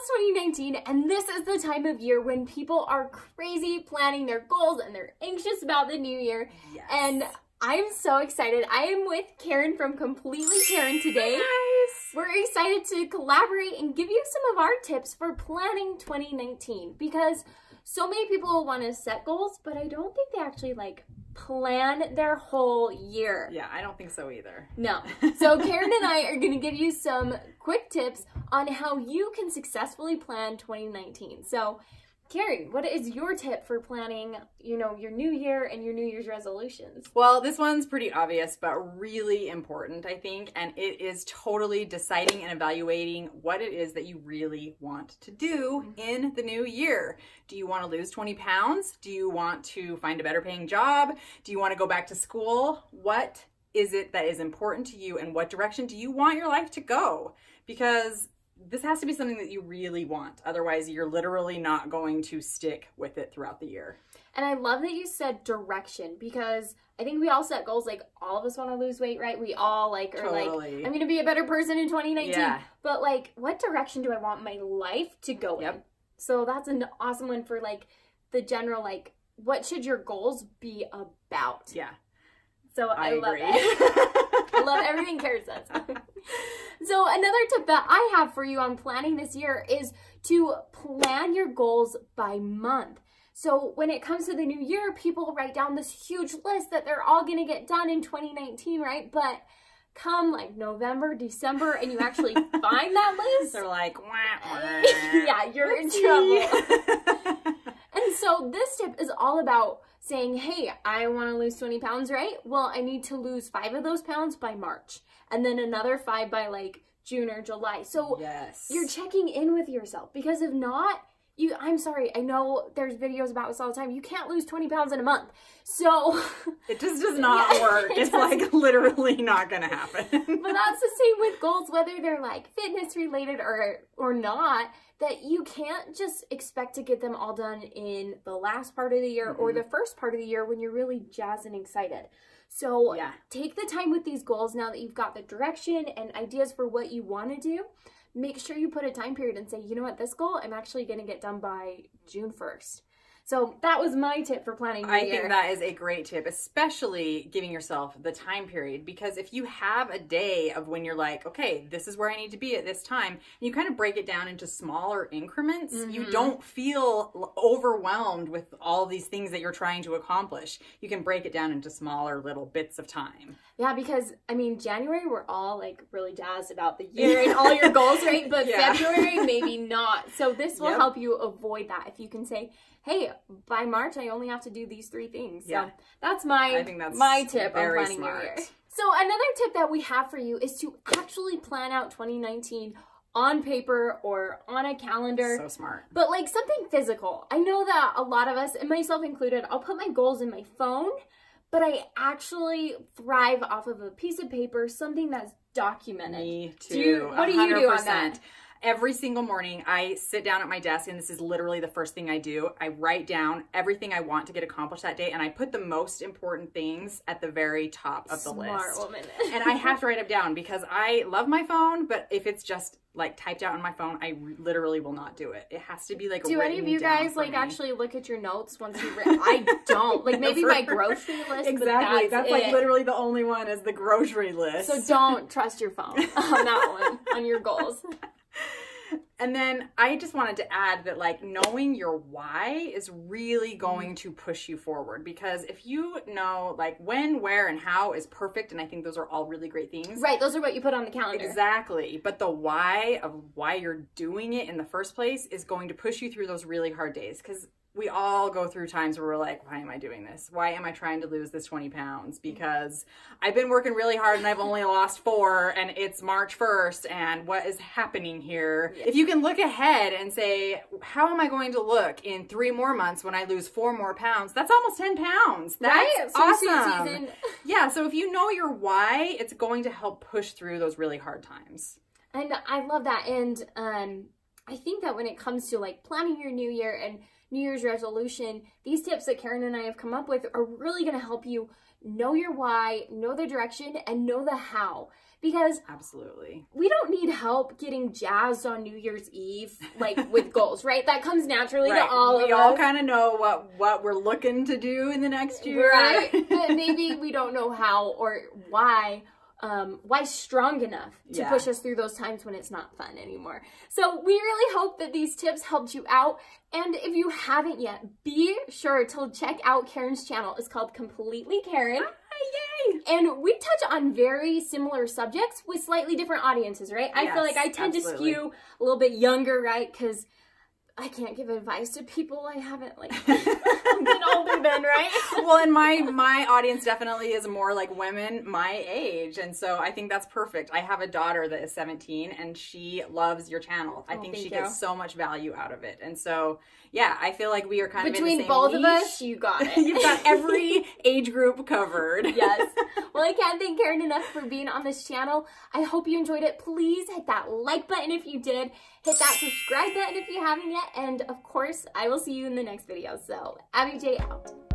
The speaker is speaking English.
almost 2019, and this is the time of year when people are crazy planning their goals and they're anxious about the new year. Yes. And I'm so excited. I am with Karin from Completely Karin today. Nice. We're excited to collaborate and give you some of our tips for planning 2019, because so many people want to set goals, but I don't think they actually plan their whole year. Yeah, I don't think so either. No. So Karin and I are going to give you some quick tips on how you can successfully plan 2019. So Karin, what is your tip for planning, your new year and your New Year's resolutions? Well, this one's pretty obvious, but really important, I think. And it is totally deciding and evaluating what it is that you really want to do in the new year. Do you want to lose 20 pounds? Do you want to find a better paying job? Do you want to go back to school? What is it that is important to you, and what direction do you want your life to go? Because this has to be something that you really want. Otherwise, you're literally not going to stick with it throughout the year. And I love that you said direction, because I think we all set goals, all of us want to lose weight, right? We all are Totally. I'm going to be a better person in 2019. Yeah. But what direction do I want my life to go in? So that's an awesome one for the general, what should your goals be about? Yeah. So I love agree. it. I love everything Karin says. So another tip that I have for you on planning this year is to plan your goals by month. So when it comes to the new year, people write down this huge list that they're all going to get done in 2019, right? But come November, December, and you actually find that list, They're like, wah, wah. yeah, you're in trouble. And so this tip is all about saying, hey, I want to lose 20 pounds, right? Well, I need to lose 5 of those pounds by March, and then another 5 by June or July. So yes, you're checking in with yourself, because if not, I'm sorry, I know there's videos about this all the time. You can't lose 20 pounds in a month. So it just does not work. It's literally not going to happen. But that's the same with goals, whether they're fitness related or not, that you can't just expect to get them all done in the last part of the year or the first part of the year when you're really jazzed and excited. So take the time with these goals now that you've got the direction and ideas for what you want to do. Make sure you put a time period and say, you know what, this goal I'm actually going to get done by June 1st. So that was my tip for planning your year. I think that is a great tip, especially giving yourself the time period, because if you have a day of when you're okay, this is where I need to be at this time, and you kind of break it down into smaller increments, you don't feel overwhelmed with all these things that you're trying to accomplish. You can break it down into smaller little bits of time. Yeah, because, January, we're all, really jazzed about the year and all your goals, right? But February, maybe not. So this will help you avoid that. If you can say, hey, by March, I only have to do these 3 things. So that's my tip on planning your year. So another tip that we have for you is to actually plan out 2019 on paper or on a calendar. So smart. But something physical. I know that a lot of us, and myself included, I'll put my goals in my phone, but I actually thrive off of a piece of paper, something that's documented. Me too. What do you do on that? Every single morning, I sit down at my desk, and this is literally the first thing I do. I write down everything I want to get accomplished that day, and I put the most important things at the very top of the list. Smart woman. And I have to write them down, because I love my phone, but if it's just typed out on my phone, I literally will not do it. It has to be Do any of you guys actually look at your notes once you've written? I don't. Maybe my grocery list. Exactly. But that's literally the only one is the grocery list. So don't trust your phone on that one, on your goals. And then I just wanted to add that knowing your why is really going to push you forward, because if you know when, where, and how is perfect, and I think those are all really great things. Right, those are what you put on the calendar. Exactly. But the why of why you're doing it in the first place is going to push you through those really hard days, because we all go through times where we're why am I doing this? Why am I trying to lose this 20 pounds? Because I've been working really hard and I've only lost 4 and it's March 1st and what is happening here? If you can look ahead and say, how am I going to look in 3 more months when I lose 4 more pounds? That's almost 10 pounds. That's awesome. Yeah, so if you know your why, it's going to help push through those really hard times. And I love that. And I think that when it comes to planning your new year and New Year's resolution, these tips that Karin and I have come up with are really going to help you know your why, know the direction, and know the how. Because absolutely, we don't need help getting jazzed on New Year's Eve, like with goals, right? That comes naturally to all of us. We all kind of know what we're looking to do in the next year. Right. But maybe we don't know how or why strong enough to push us through those times when it's not fun anymore. So we really hope that these tips helped you out. And if you haven't yet, be sure to check out Karin's channel. It's called Completely Karin. Yay! And we touch on very similar subjects with slightly different audiences, right? I feel like I tend to skew a little bit younger, right? Because I can't give advice to people I haven't like been older than, right? Well, and my audience definitely is more like women my age, and so I think that's perfect. I have a daughter that is 17, and she loves your channel. I think she gets so much value out of it, and so yeah, I feel like we are kind of in the same both niche. Of us, you got it. You've got every age group covered. Yes. Well, I can't thank Karin enough for being on this channel. I hope you enjoyed it. Please hit that like button if you did. Hit that subscribe button if you haven't yet. And of course, I will see you in the next video. So, Abby J out.